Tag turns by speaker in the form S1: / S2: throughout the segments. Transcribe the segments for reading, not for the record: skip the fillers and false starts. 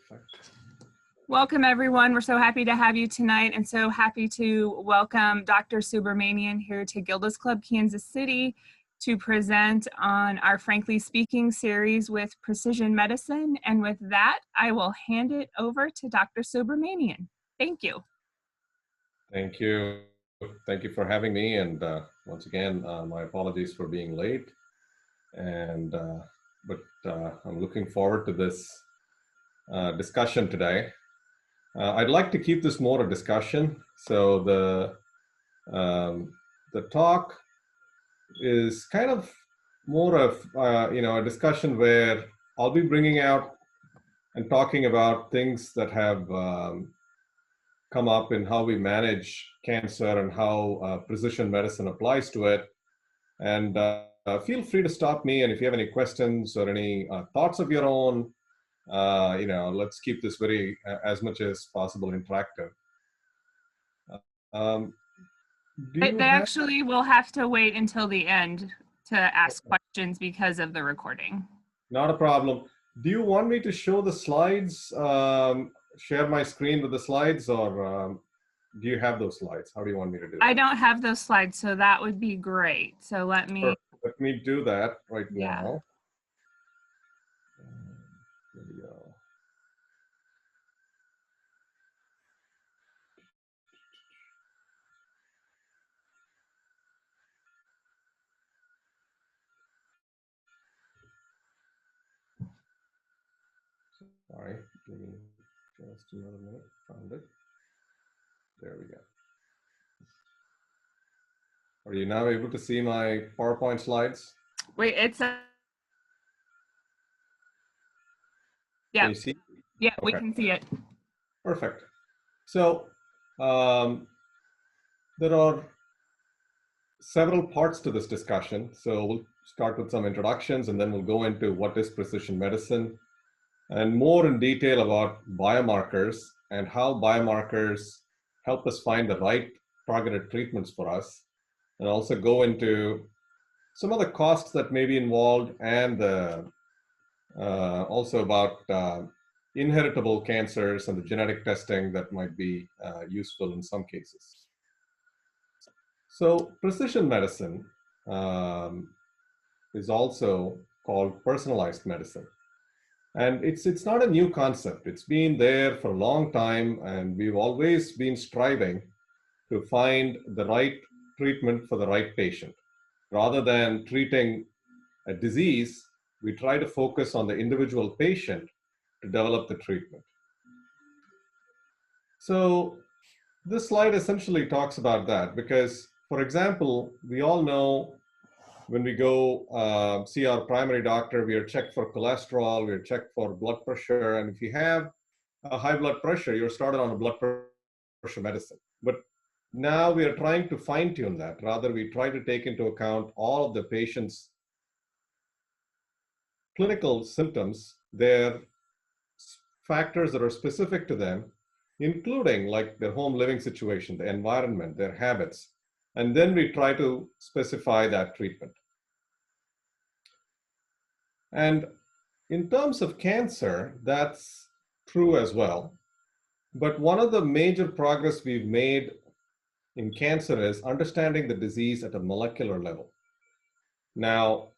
S1: Perfect.
S2: Welcome, everyone. We're so happy to have you tonight and so happy to welcome Dr. Subramanian here to Gilda's Club, Kansas City to present on our Frankly Speaking series with precision medicine. And with that, I will hand it over to Dr. Subramanian. Thank you.
S1: Thank you. Thank you for having me. And once again, my apologies for being late. And I'm looking forward to this discussion today. I'd like to keep this more a discussion. So the talk is kind of more of a discussion where I'll be bringing out and talking about things that have come up in how we manage cancer and how precision medicine applies to it. And feel free to stop me. And if you have any questions or any thoughts of your own, let's keep this very, as much as possible, interactive.
S2: They actually will have to wait until the end to ask questions because of the recording.
S1: Not a problem. Do you want me to show the slides, share my screen with the slides, or do you have those slides? How do you want me to do that?
S2: I don't have those slides, so that would be great. So let me
S1: do that right now. There we go. Sorry, give me just another minute. Found it. There we go. Are you now able to see my PowerPoint slides?
S2: Wait, it's a... Yeah.
S1: Can you see?
S2: Yeah,
S1: okay.
S2: We can see it.
S1: Perfect. So there are several parts to this discussion. So we'll start with some introductions, and then we'll go into what is precision medicine and more in detail about biomarkers and how biomarkers help us find the right targeted treatments for us, and also go into some of the costs that may be involved, and also about inheritable cancers and the genetic testing that might be useful in some cases. So precision medicine is also called personalized medicine. And it's not a new concept. It's been there for a long time, and we've always been striving to find the right treatment for the right patient. Rather than treating a disease, we try to focus on the individual patient to develop the treatment. So this slide essentially talks about that because, for example, we all know when we go see our primary doctor, we are checked for cholesterol, we are checked for blood pressure. And if you have a high blood pressure, you're started on a blood pressure medicine. But now we are trying to fine tune that. Rather, we try to take into account all of the patient's clinical symptoms, their factors that are specific to them, including like their home living situation, the environment, their habits. And then we try to specify that treatment. And in terms of cancer, that's true as well. But one of the major progress we've made in cancer is understanding the disease at a molecular level. Now,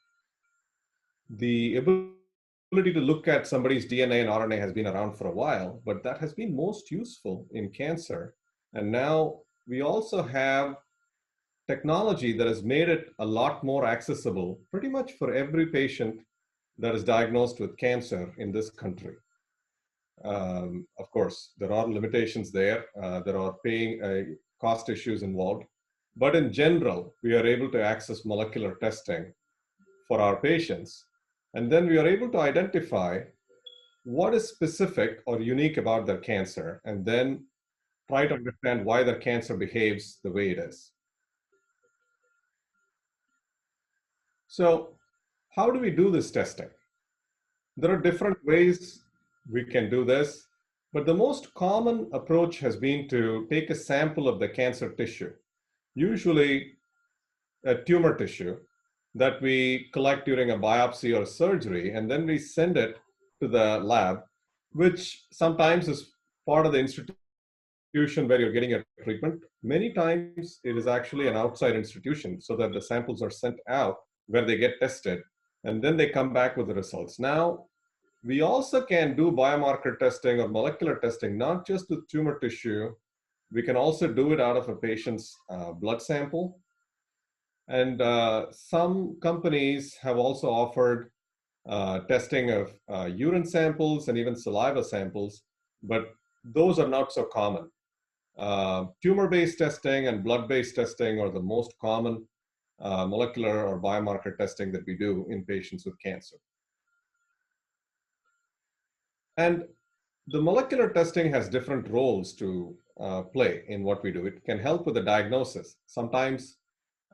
S1: the ability to look at somebody's DNA and RNA has been around for a while, but that has been most useful in cancer. And now we also have technology that has made it a lot more accessible pretty much for every patient that is diagnosed with cancer in this country. Of course, there are limitations there. There are paying cost issues involved. But in general, we are able to access molecular testing for our patients. And then we are able to identify what is specific or unique about their cancer, and then try to understand why their cancer behaves the way it is. So how do we do this testing? There are different ways we can do this, but the most common approach has been to take a sample of the cancer tissue, usually a tumor tissue that we collect during a biopsy or surgery, and then we send it to the lab which sometimes is part of the institution where you're getting a treatment. Many times it is actually an outside institution so that the samples are sent out where they get tested and then they come back with the results. Now, we also can do biomarker testing or molecular testing, not just with tumor tissue. We can also do it out of a patient's blood sample. And some companies have also offered testing of urine samples and even saliva samples, but those are not so common. Tumor-based testing and blood-based testing are the most common molecular or biomarker testing that we do in patients with cancer. And the molecular testing has different roles to play in what we do. It can help with the diagnosis. Sometimes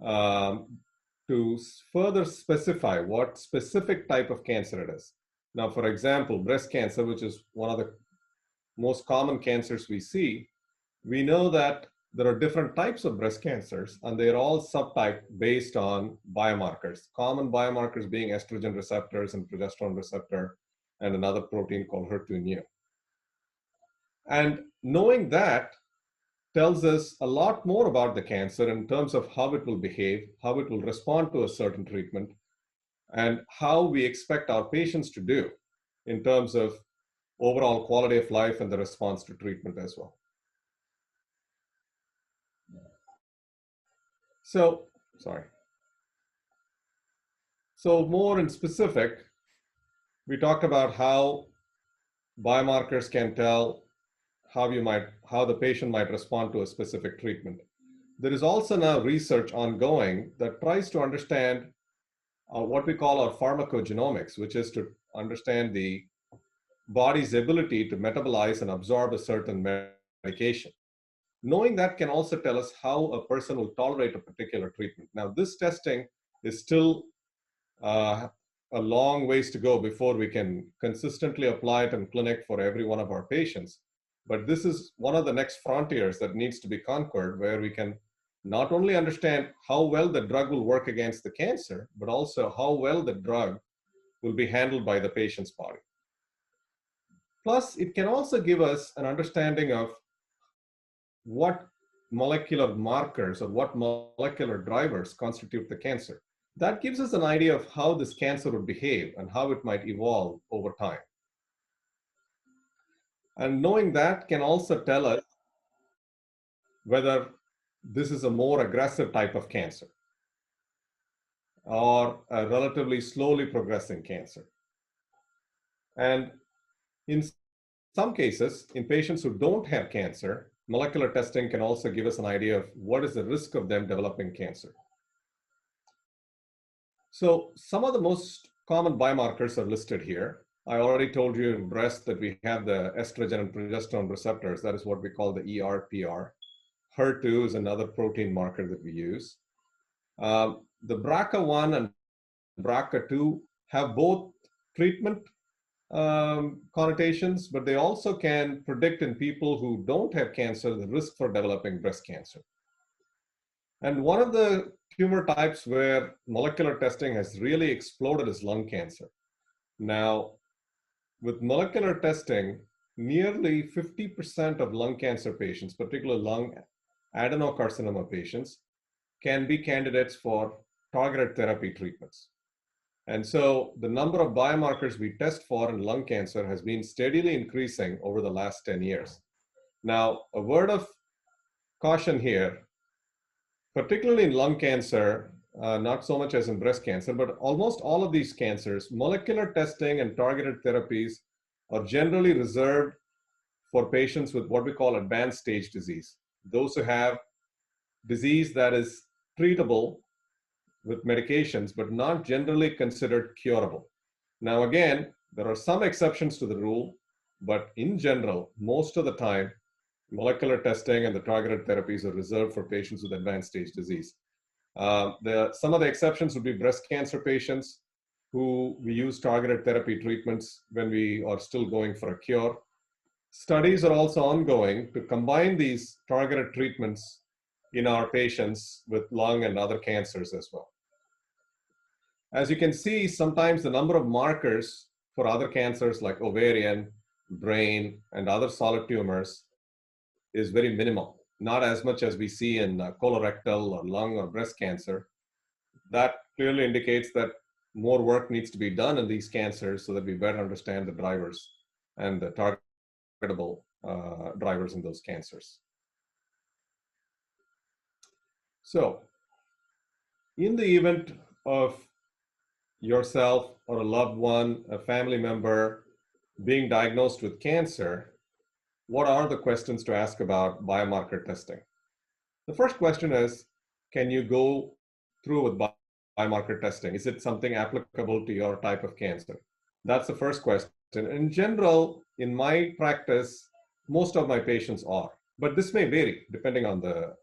S1: to further specify what specific type of cancer it is. Now, for example, breast cancer, which is one of the most common cancers we see, we know that there are different types of breast cancers, and they're all subtyped based on biomarkers. Common biomarkers being estrogen receptors and progesterone receptor, and another protein called HER2/neu. And knowing that tells us a lot more about the cancer in terms of how it will behave, how it will respond to a certain treatment, and how we expect our patients to do in terms of overall quality of life and the response to treatment as well. So more in specific, we talked about how biomarkers can tell how the patient might respond to a specific treatment. There is also now research ongoing that tries to understand what we call our pharmacogenomics, which is to understand the body's ability to metabolize and absorb a certain medication. Knowing that can also tell us how a person will tolerate a particular treatment. Now, this testing is still a long ways to go before we can consistently apply it in clinic for every one of our patients. But this is one of the next frontiers that needs to be conquered, where we can not only understand how well the drug will work against the cancer, but also how well the drug will be handled by the patient's body. Plus, it can also give us an understanding of what molecular markers or what molecular drivers constitute the cancer. That gives us an idea of how this cancer would behave and how it might evolve over time. And knowing that can also tell us whether this is a more aggressive type of cancer or a relatively slowly progressing cancer. And in some cases, in patients who don't have cancer, molecular testing can also give us an idea of what is the risk of them developing cancer. So some of the most common biomarkers are listed here. I already told you in breast that we have the estrogen and progesterone receptors. That is what we call the ER/PR. HER2 is another protein marker that we use. The BRCA1 and BRCA2 have both treatment connotations, but they also can predict in people who don't have cancer the risk for developing breast cancer. And one of the tumor types where molecular testing has really exploded is lung cancer. Now, with molecular testing, nearly 50% of lung cancer patients, particularly lung adenocarcinoma patients, can be candidates for targeted therapy treatments. And so the number of biomarkers we test for in lung cancer has been steadily increasing over the last 10 years. Now, a word of caution here, particularly in lung cancer, not so much as in breast cancer, but almost all of these cancers, molecular testing and targeted therapies are generally reserved for patients with what we call advanced stage disease. Those who have disease that is treatable with medications, but not generally considered curable. Now, again, there are some exceptions to the rule, but in general, most of the time, molecular testing and the targeted therapies are reserved for patients with advanced stage disease. Some of the exceptions would be breast cancer patients who we use targeted therapy treatments when we are still going for a cure. Studies are also ongoing to combine these targeted treatments in our patients with lung and other cancers as well. As you can see, sometimes the number of markers for other cancers like ovarian, brain, and other solid tumors is very minimal, not as much as we see in colorectal or lung or breast cancer. That clearly indicates that more work needs to be done in these cancers so that we better understand the drivers and the targetable drivers in those cancers. So, in the event of yourself or a loved one, a family member being diagnosed with cancer, what are the questions to ask about biomarker testing? The first question is, can you go through with biomarker testing? Is it something applicable to your type of cancer? That's the first question. In general, in my practice, most of my patients are, but this may vary depending on the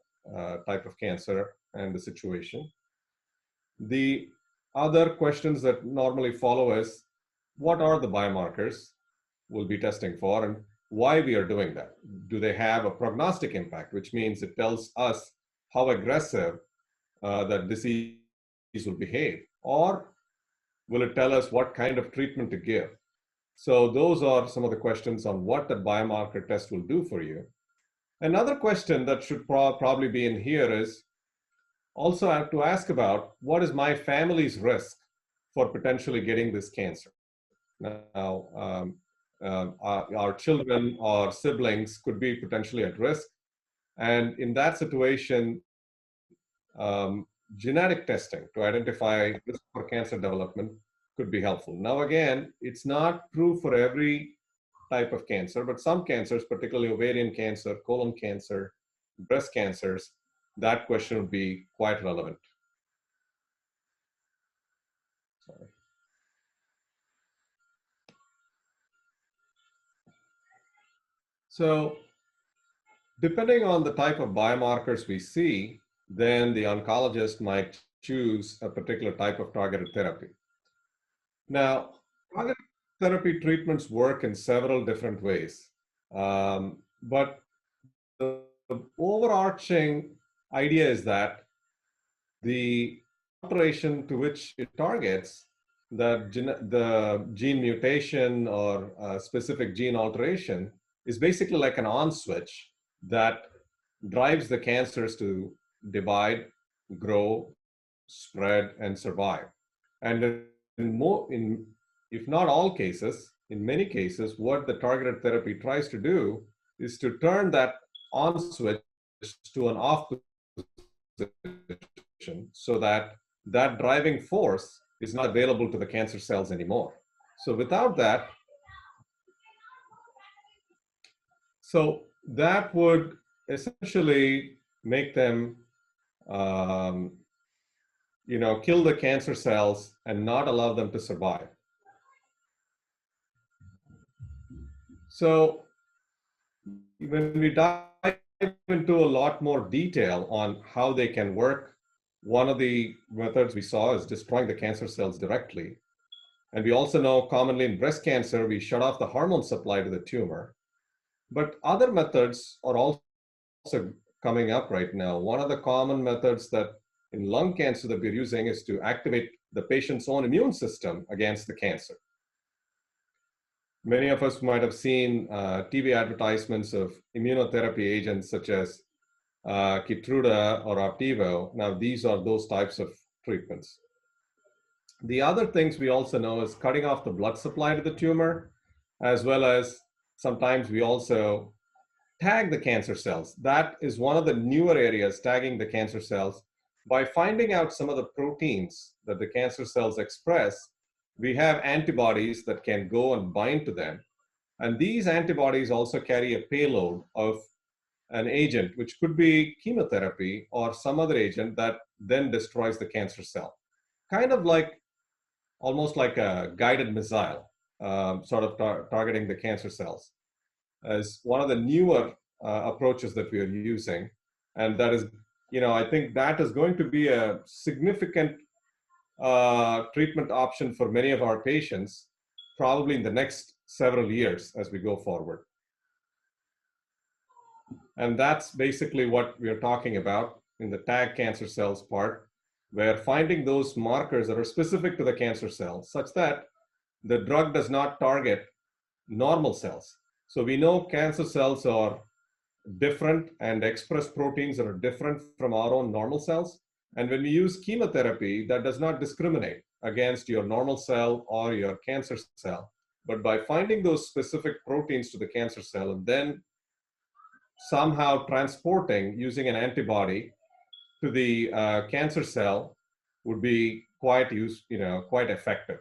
S1: type of cancer and the situation. The other questions that normally follow is, what are the biomarkers we'll be testing for and why we are doing that? Do they have a prognostic impact, which means it tells us how aggressive that disease will behave, or will it tell us what kind of treatment to give? So those are some of the questions on what the biomarker test will do for you. Another question that should probably be in here is also have to ask about, what is my family's risk for potentially getting this cancer? Now, our children or siblings could be potentially at risk. And in that situation, genetic testing to identify risk for cancer development could be helpful. Now, again, it's not true for every type of cancer, but some cancers, particularly ovarian cancer, colon cancer, breast cancers, that question would be quite relevant. Sorry. So, depending on the type of biomarkers we see, then the oncologist might choose a particular type of targeted therapy. Now, targeted therapy treatments work in several different ways, but the overarching idea is that the alteration to which it targets, the gene mutation or specific gene alteration, is basically like an on switch that drives the cancers to divide, grow, spread, and survive. And if not all cases, in many cases, what the targeted therapy tries to do is to turn that on switch to an off position so that that driving force is not available to the cancer cells anymore. So without that, that would essentially make them kill the cancer cells and not allow them to survive. So when we dive into a lot more detail on how they can work, one of the methods we saw is destroying the cancer cells directly. And we also know commonly in breast cancer, we shut off the hormone supply to the tumor. But other methods are also coming up right now. One of the common methods that in lung cancer that we're using is to activate the patient's own immune system against the cancer. Many of us might have seen TV advertisements of immunotherapy agents such as Keytruda or Opdivo. Now, these are those types of treatments. The other things we also know is cutting off the blood supply to the tumor, as well as sometimes we also tag the cancer cells. That is one of the newer areas, tagging the cancer cells. By finding out some of the proteins that the cancer cells express, we have antibodies that can go and bind to them. And these antibodies also carry a payload of an agent, which could be chemotherapy or some other agent that then destroys the cancer cell. Kind of like, almost like a guided missile, sort of targeting the cancer cells, as one of the newer approaches that we are using. And that is, I think that is going to be a significant treatment option for many of our patients, probably in the next several years as we go forward. And that's basically what we are talking about in the tag cancer cells part, where finding those markers that are specific to the cancer cell, such that the drug does not target normal cells. So we know cancer cells are different and express proteins that are different from our own normal cells. And when we use chemotherapy, that does not discriminate against your normal cell or your cancer cell. But by finding those specific proteins to the cancer cell and then somehow transporting using an antibody to the cancer cell would be quite effective.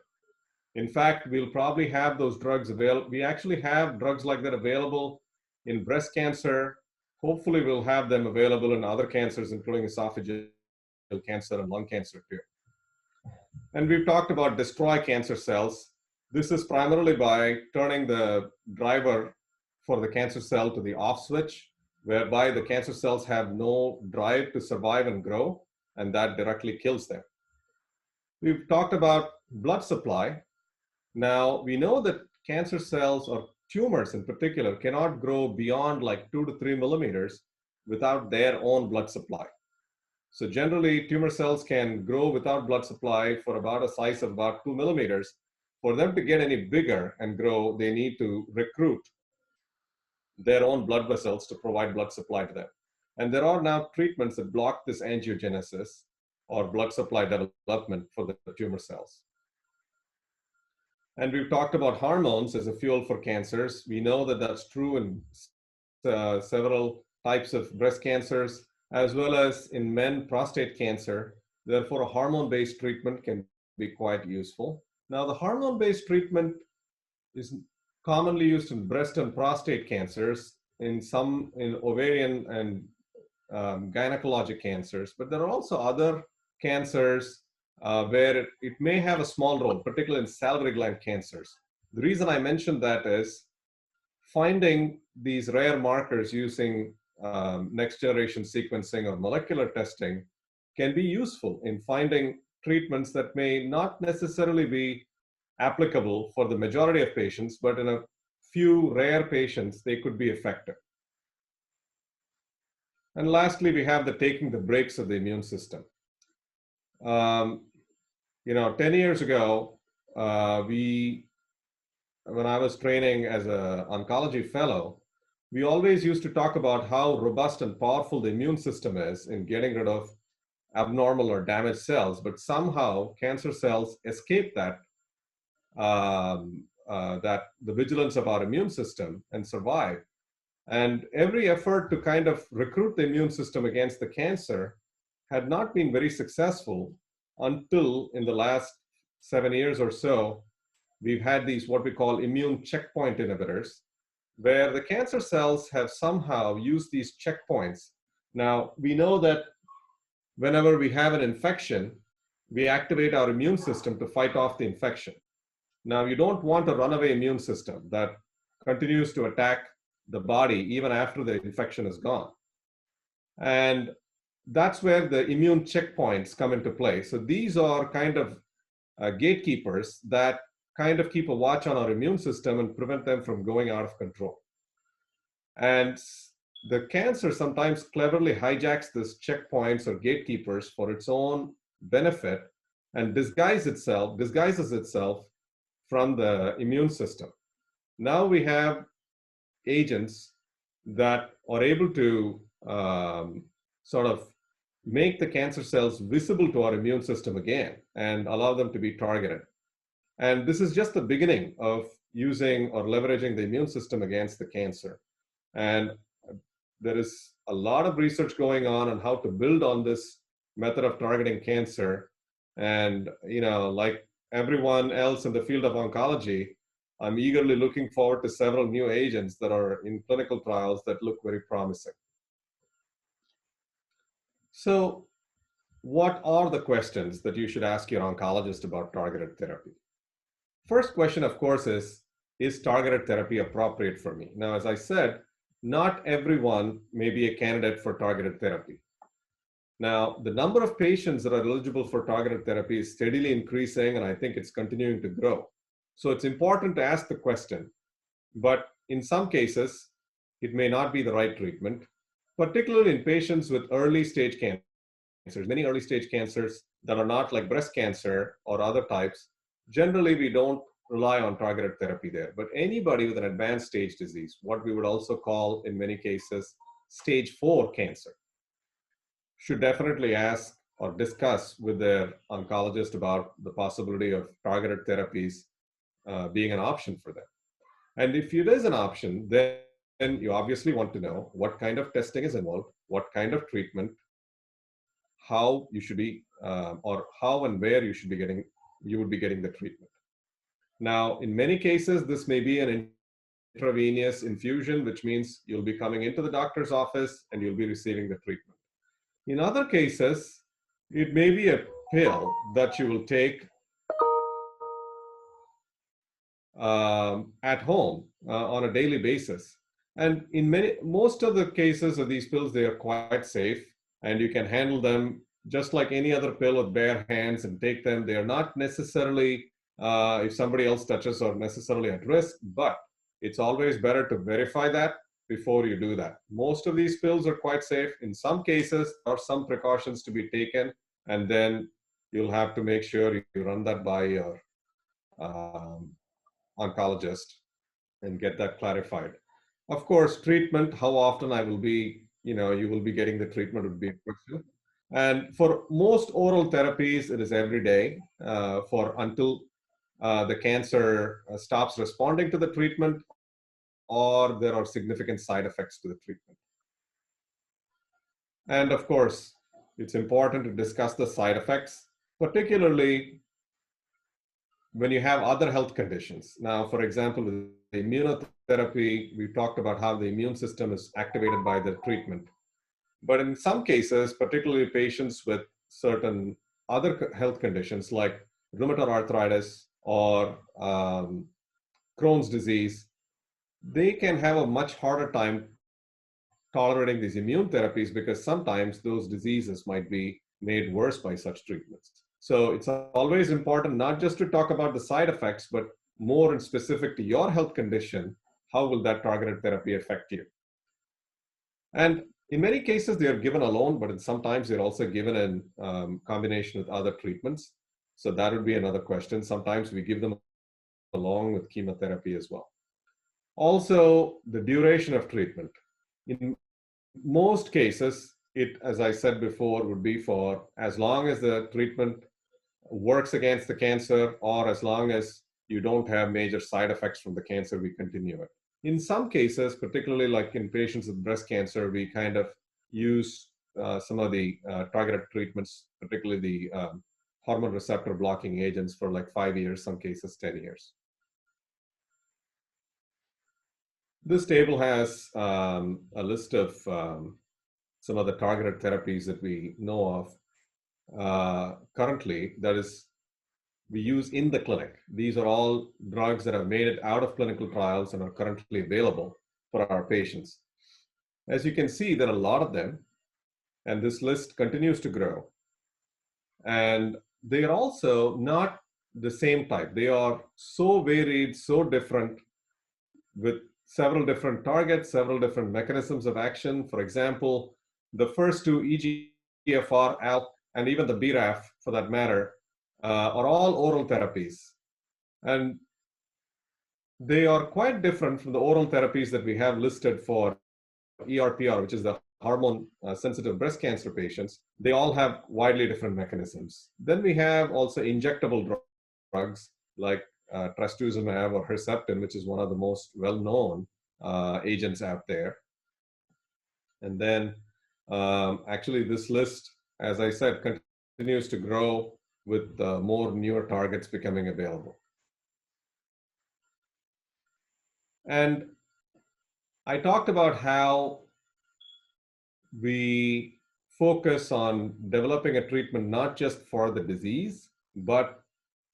S1: In fact, we'll probably have those drugs available. We actually have drugs like that available in breast cancer. Hopefully, we'll have them available in other cancers, including esophageal cancer and lung cancer too. And we've talked about destroy cancer cells. This is primarily by turning the driver for the cancer cell to the off switch, whereby the cancer cells have no drive to survive and grow, and that directly kills them. We've talked about blood supply. Now, we know that cancer cells or tumors in particular cannot grow beyond like 2 to 3 millimeters without their own blood supply. So generally, tumor cells can grow without blood supply for about a size of about 2 millimeters. For them to get any bigger and grow, they need to recruit their own blood vessels to provide blood supply to them. And there are now treatments that block this angiogenesis or blood supply development for the tumor cells. And we've talked about hormones as a fuel for cancers. We know that that's true in several types of breast cancers, as well as in men, prostate cancer. Therefore, a hormone-based treatment can be quite useful. Now, the hormone-based treatment is commonly used in breast and prostate cancers, in ovarian and gynecologic cancers, but there are also other cancers where it may have a small role, particularly in salivary gland cancers. The reason I mentioned that is finding these rare markers using next generation sequencing or molecular testing can be useful in finding treatments that may not necessarily be applicable for the majority of patients, but in a few rare patients, they could be effective. And lastly, we have the taking the brakes of the immune system. 10 years ago, when I was training as an oncology fellow, we always used to talk about how robust and powerful the immune system is in getting rid of abnormal or damaged cells, but somehow cancer cells escape that the vigilance of our immune system and survive. And every effort to kind of recruit the immune system against the cancer had not been very successful until in the last 7 years or so, we've had these what we call immune checkpoint inhibitors, where the cancer cells have somehow used these checkpoints. Now, we know that whenever we have an infection, we activate our immune system to fight off the infection. Now, you don't want a runaway immune system that continues to attack the body even after the infection is gone. And that's where the immune checkpoints come into play. So these are kind of gatekeepers that kind of keep a watch on our immune system and prevent them from going out of control. And the cancer sometimes cleverly hijacks these checkpoints or gatekeepers for its own benefit and disguises itself from the immune system. Now we have agents that are able to sort of make the cancer cells visible to our immune system again and allow them to be targeted. And this is just the beginning of using or leveraging the immune system against the cancer. And there is a lot of research going on how to build on this method of targeting cancer. And, like everyone else in the field of oncology, I'm eagerly looking forward to several new agents that are in clinical trials that look very promising. So what are the questions that you should ask your oncologist about targeted therapy? First question, of course, is targeted therapy appropriate for me? Now, as I said, not everyone may be a candidate for targeted therapy. Now, the number of patients that are eligible for targeted therapy is steadily increasing, and I think it's continuing to grow. So it's important to ask the question, but in some cases, it may not be the right treatment, particularly in patients with early stage cancers. Many early stage cancers that are not like breast cancer or other types, generally we don't rely on targeted therapy there. But anybody with an advanced stage disease, what we would also call in many cases stage 4 cancer, should definitely ask or discuss with their oncologist about the possibility of targeted therapies being an option for them. And if it is an option, then you obviously want to know what kind of testing is involved, what kind of treatment, how you should be, or how and where you would be getting the treatment. Now, in many cases, this may be an intravenous infusion, which means you'll be coming into the doctor's office and you'll be receiving the treatment. In other cases, it may be a pill that you will take at home on a daily basis. And in most of the cases of these pills, they are quite safe and you can handle them just like any other pill with bare hands and take them. They are not necessarily, if somebody else touches, or necessarily at risk, but it's always better to verify that before you do that. Most of these pills are quite safe. In some cases, there are some precautions to be taken, and then you'll have to make sure you run that by your oncologist and get that clarified. Of course, treatment, how often you will be getting the treatment would be a question. And for most oral therapies, it is every day until the cancer stops responding to the treatment or there are significant side effects to the treatment. And of course, it's important to discuss the side effects, particularly when you have other health conditions. Now, for example, with immunotherapy, we talked about how the immune system is activated by the treatment. But in some cases, particularly patients with certain other health conditions like rheumatoid arthritis or Crohn's disease, they can have a much harder time tolerating these immune therapies because sometimes those diseases might be made worse by such treatments. So it's always important not just to talk about the side effects, but more and specific to your health condition, how will that targeted therapy affect you? And in many cases, they are given alone, but sometimes they're also given in combination with other treatments. So that would be another question. Sometimes we give them along with chemotherapy as well. Also, the duration of treatment. In most cases, as I said before, would be for as long as the treatment works against the cancer or as long as you don't have major side effects from the cancer, we continue it. In some cases, particularly like in patients with breast cancer, we kind of use some of the targeted treatments, particularly the hormone receptor blocking agents for like 5 years, some cases 10 years. This table has a list of some of the targeted therapies that we know of currently, that is, we use in the clinic. These are all drugs that have made it out of clinical trials and are currently available for our patients. As you can see, there are a lot of them, and this list continues to grow. And they are also not the same type. They are so varied, so different, with several different targets, several different mechanisms of action. For example, the first two, EGFR, ALK, and even the BRAF for that matter, are all oral therapies. And they are quite different from the oral therapies that we have listed for ERPR, which is the hormone sensitive breast cancer patients. They all have widely different mechanisms. Then we have also injectable drugs like trastuzumab or Herceptin, which is one of the most well-known agents out there. And then actually this list, as I said, continues to grow with more newer targets becoming available. And I talked about how we focus on developing a treatment not just for the disease, but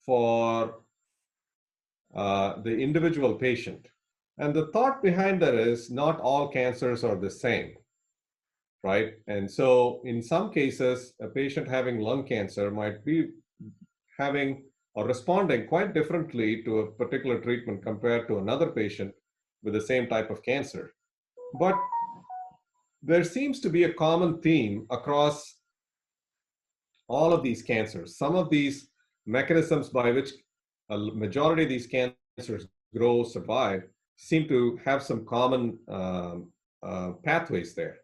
S1: for the individual patient. And the thought behind that is not all cancers are the same, right? And so in some cases, a patient having lung cancer might be having or responding quite differently to a particular treatment compared to another patient with the same type of cancer. But there seems to be a common theme across all of these cancers. Some of these mechanisms by which a majority of these cancers grow, survive, seem to have some common pathways there.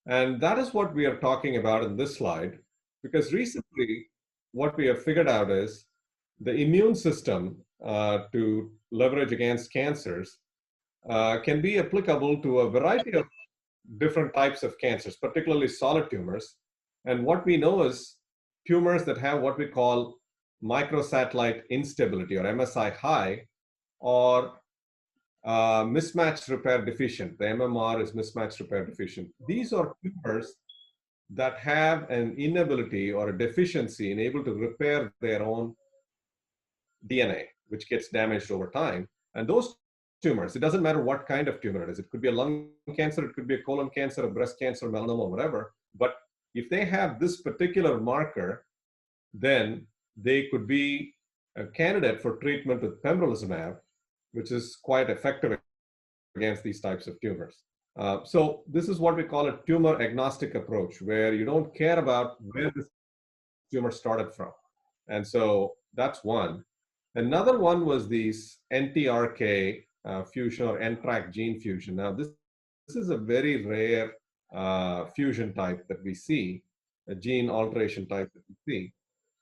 S1: And that is what we are talking about in this slide, because recently what we have figured out is the immune system to leverage against cancers can be applicable to a variety of different types of cancers, particularly solid tumors. And what we know is tumors that have what we call microsatellite instability, or MSI high, or mismatch repair deficient. The MMR is mismatch repair deficient. These are tumors that have an inability or a deficiency in able to repair their own DNA, which gets damaged over time. And those tumors, it doesn't matter what kind of tumor it is. It could be a lung cancer, it could be a colon cancer, a breast cancer, melanoma, whatever. But if they have this particular marker, then they could be a candidate for treatment with pembrolizumab, which is quite effective against these types of tumors. So this is what we call a tumor agnostic approach, where you don't care about where this tumor started from. And so that's one. Another one was these NTRK fusion or NTRK gene fusion. Now, this is a very rare fusion type that we see, a gene alteration type that we see.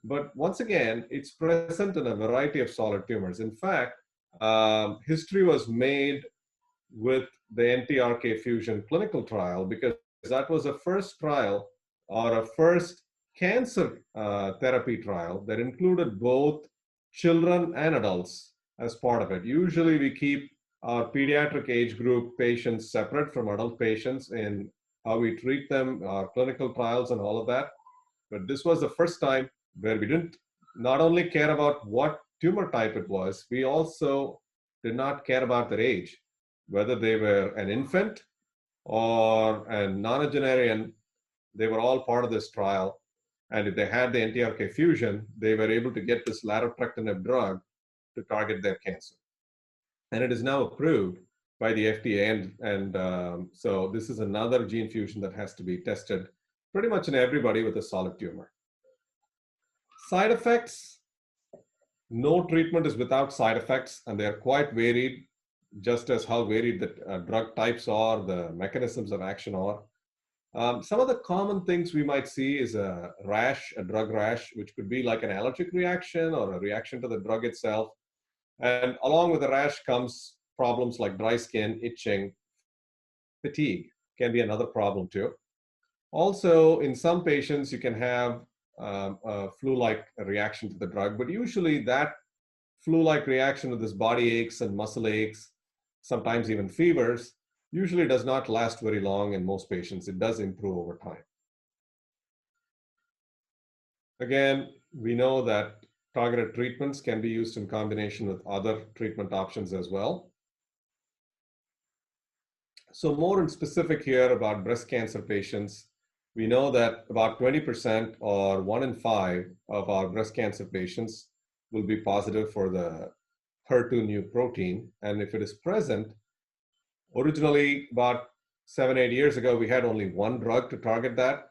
S1: But once again, it's present in a variety of solid tumors. In fact, history was made with the NTRK fusion clinical trial, because that was a first trial or a first cancer therapy trial that included both children and adults as part of it. Usually we keep our pediatric age group patients separate from adult patients in how we treat them, our clinical trials and all of that. But this was the first time where we didn't not only care about what tumor type it was, we also did not care about their age, whether they were an infant or a nonagenarian. They were all part of this trial. And if they had the NTRK fusion, they were able to get this larotrectinib drug to target their cancer. And it is now approved by the FDA. So this is another gene fusion that has to be tested pretty much in everybody with a solid tumor. Side effects, no treatment is without side effects, and they're quite varied, just as how varied the drug types are, the mechanisms of action are. Some of the common things we might see is a rash, a drug rash, which could be like an allergic reaction or a reaction to the drug itself. And along with the rash comes problems like dry skin, itching, fatigue can be another problem too. Also, in some patients, you can have a flu-like reaction to the drug, but usually that flu-like reaction with this body aches and muscle aches, sometimes even fevers, usually does not last very long in most patients. It does improve over time. Again, we know that targeted treatments can be used in combination with other treatment options as well. So more in specific here about breast cancer patients, we know that about 20% or 1 in 5 of our breast cancer patients will be positive for the HER2 new protein. And if it is present, originally about 7-8 years ago, we had only one drug to target that.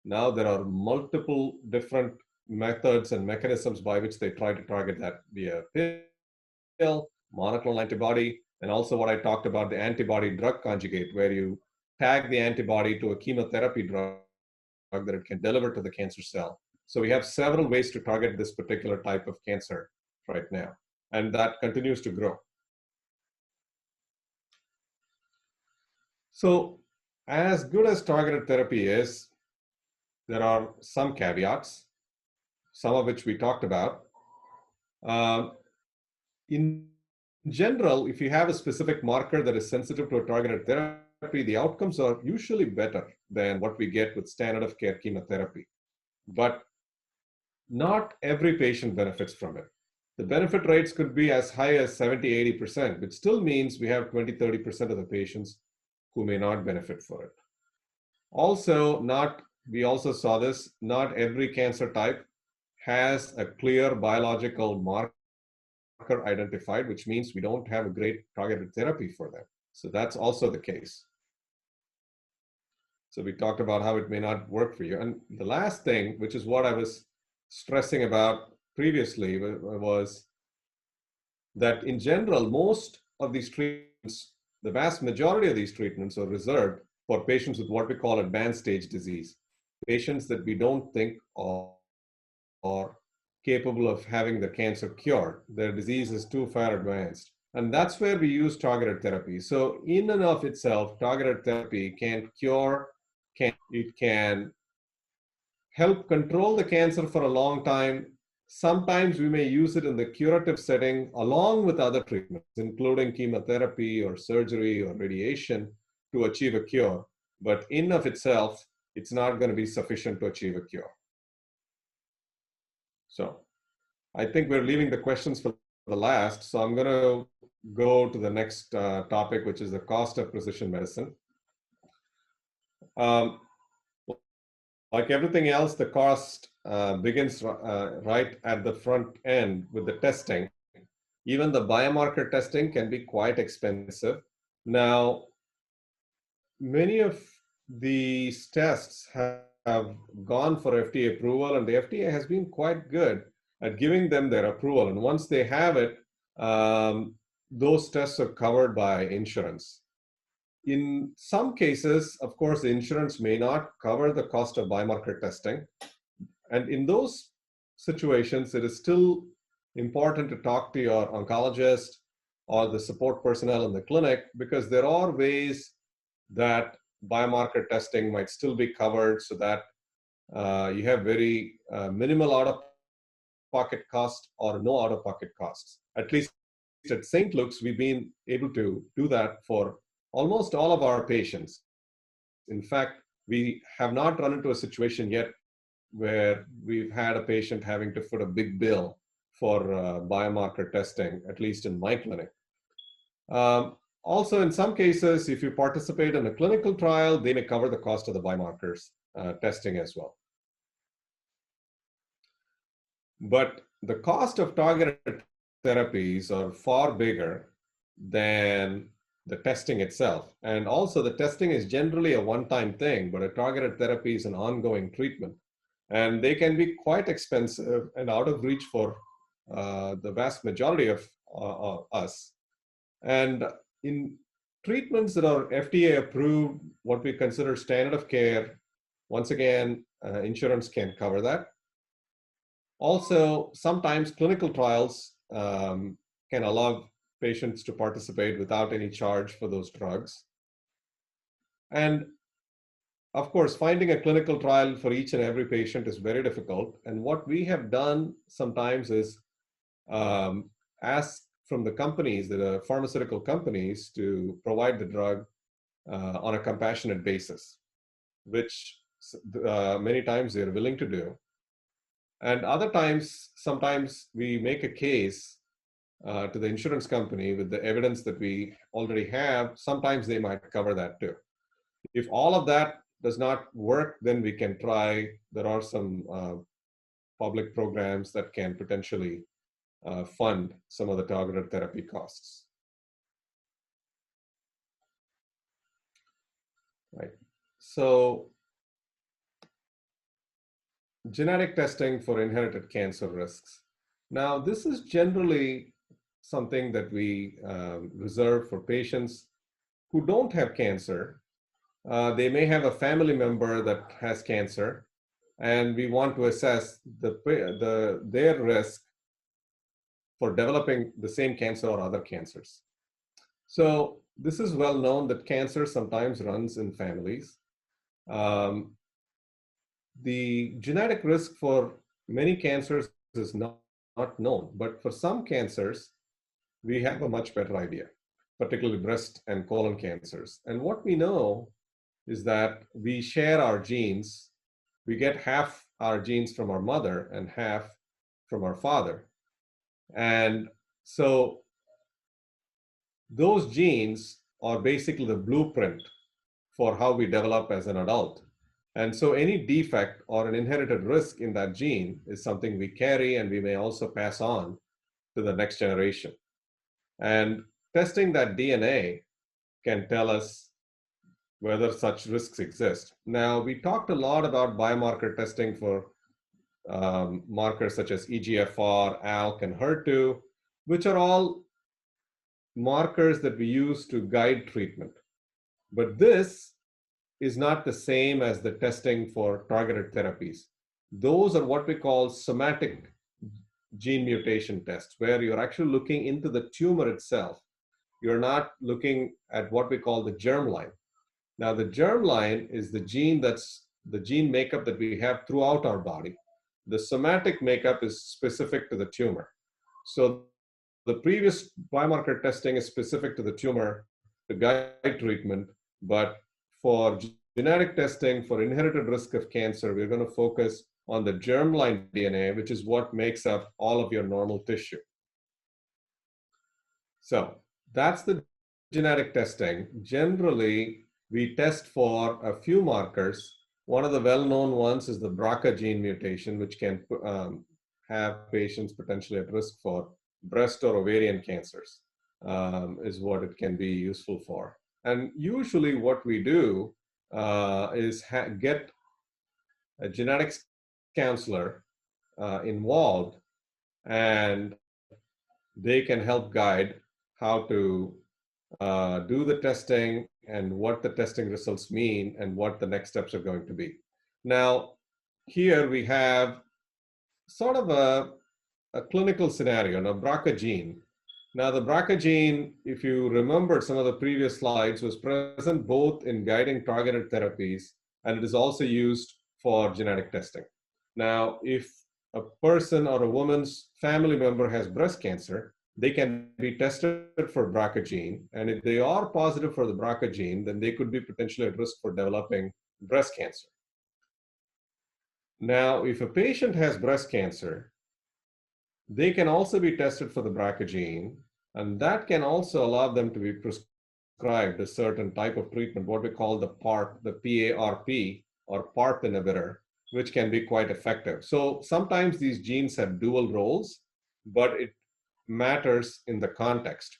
S1: Now there are multiple different methods and mechanisms by which they try to target that via pill, monoclonal antibody, and also what I talked about, the antibody drug conjugate, where you tag the antibody to a chemotherapy drug that it can deliver to the cancer cell. So we have several ways to target this particular type of cancer right now, and that continues to grow. So as good as targeted therapy is, there are some caveats, some of which we talked about. In general, if you have a specific marker that is sensitive to a targeted therapy, the outcomes are usually better than what we get with standard of care chemotherapy. But not every patient benefits from it. The benefit rates could be as high as 70-80%, which still means we have 20-30% of the patients who may not benefit for it. Also, we also saw this, not every cancer type has a clear biological marker identified, which means we don't have a great targeted therapy for them. So that's also the case. So we talked about how it may not work for you. And the last thing, which is what I was stressing about previously, was that in general, most of these treatments, the vast majority of these treatments are reserved for patients with what we call advanced stage disease, patients that we don't think are capable of having the cancer cured. Their disease is too far advanced. And that's where we use targeted therapy. So in and of itself, targeted therapy can cure, it can help control the cancer for a long time. Sometimes we may use it in the curative setting along with other treatments, including chemotherapy or surgery or radiation to achieve a cure. But in of itself, it's not going to be sufficient to achieve a cure. So I think we're leaving the questions for the last. So I'm going to go to the next topic, which is the cost of precision medicine. Like everything else, the cost begins right at the front end with the testing. Even the biomarker testing can be quite expensive. Now, many of these tests have gone for FDA approval, and the FDA has been quite good at giving them their approval. And once they have it, those tests are covered by insurance. In some cases, of course, the insurance may not cover the cost of biomarker testing. And in those situations, it is still important to talk to your oncologist or the support personnel in the clinic, because there are ways that biomarker testing might still be covered so that you have very minimal out-of-pocket cost or no out-of-pocket costs. At least at St. Luke's, we've been able to do that for almost all of our patients. In fact, we have not run into a situation yet where we've had a patient having to foot a big bill for biomarker testing, at least in my clinic. Also, in some cases, if you participate in a clinical trial, they may cover the cost of the biomarkers testing as well. But the cost of targeted therapies are far bigger than the testing itself. And also the testing is generally a one-time thing, but a targeted therapy is an ongoing treatment. And they can be quite expensive and out of reach for the vast majority of us. And in treatments that are FDA approved, what we consider standard of care, once again, insurance can cover that. Also, sometimes clinical trials can allow patients to participate without any charge for those drugs. And of course, finding a clinical trial for each and every patient is very difficult. And what we have done sometimes is ask from the companies, the pharmaceutical companies, to provide the drug on a compassionate basis, which many times they're willing to do. And other times, sometimes we make a case to the insurance company with the evidence that we already have. Sometimes they might cover that too. If all of that does not work, then we can try. There are some public programs that can potentially fund some of the targeted therapy costs. Right. So genetic testing for inherited cancer risks. Now, this is generally something that we reserve for patients who don't have cancer. They may have a family member that has cancer, and we want to assess their risk for developing the same cancer or other cancers. So this is well known that cancer sometimes runs in families. The genetic risk for many cancers is not known, but for some cancers, we have a much better idea, particularly breast and colon cancers. And what we know is that we share our genes. We get half our genes from our mother and half from our father. And so those genes are basically the blueprint for how we develop as an adult. And so any defect or an inherited risk in that gene is something we carry, and we may also pass on to the next generation. And testing that DNA can tell us whether such risks exist. Now, we talked a lot about biomarker testing for markers such as EGFR, ALK, and HER2, which are all markers that we use to guide treatment. But this is not the same as the testing for targeted therapies. Those are what we call somatic gene mutation tests, where you're actually looking into the tumor itself. You're not looking at what we call the germline. Now, the germline is the gene makeup that we have throughout our body. The somatic makeup is specific to the tumor. So the previous biomarker testing is specific to the tumor to guide treatment, but for genetic testing for inherited risk of cancer, we're going to focus on the germline DNA, which is what makes up all of your normal tissue. So that's the genetic testing. Generally, we test for a few markers. One of the well-known ones is the BRCA gene mutation, which can have patients potentially at risk for breast or ovarian cancers, is what it can be useful for. And usually what we do is get a genetics counselor involved, and they can help guide how to do the testing and what the testing results mean and what the next steps are going to be. Now, here we have sort of a clinical scenario, now BRCA gene. Now the BRCA gene, if you remember some of the previous slides, was present both in guiding targeted therapies, and it is also used for genetic testing. Now, if a person or a woman's family member has breast cancer, they can be tested for BRCA gene, and if they are positive for the BRCA gene, then they could be potentially at risk for developing breast cancer. Now, if a patient has breast cancer, they can also be tested for the BRCA gene, and that can also allow them to be prescribed a certain type of treatment, what we call the PARP, the PARP, or PARP inhibitor, which can be quite effective. So sometimes these genes have dual roles, but it matters in the context.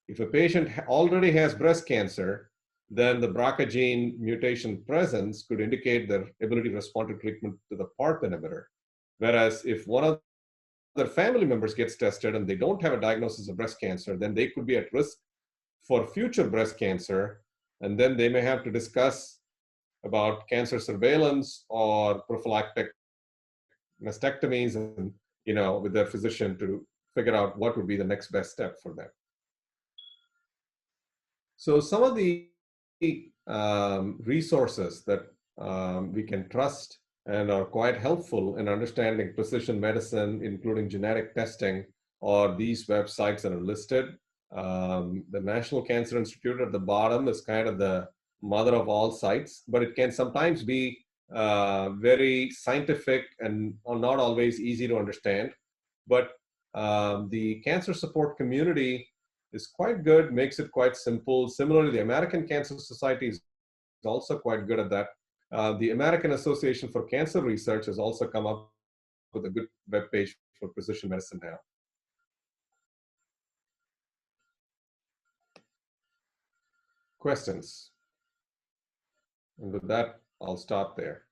S1: If a patient already has breast cancer, then the BRCA gene mutation presence could indicate their ability to respond to treatment to the PARP inhibitor. Whereas if one of their family members gets tested and they don't have a diagnosis of breast cancer, then they could be at risk for future breast cancer, and then they may have to discuss about cancer surveillance or prophylactic mastectomies, and with their physician to figure out what would be the next best step for them. So some of the resources that we can trust and are quite helpful in understanding precision medicine, including genetic testing, or these websites that are listed. The National Cancer Institute at the bottom is kind of the mother of all sites, but it can sometimes be very scientific and not always easy to understand. But the cancer support community is quite good, makes it quite simple. Similarly, the American Cancer Society is also quite good at that. The American Association for Cancer Research has also come up with a good web page for precision medicine now. Questions? And with that, I'll stop there.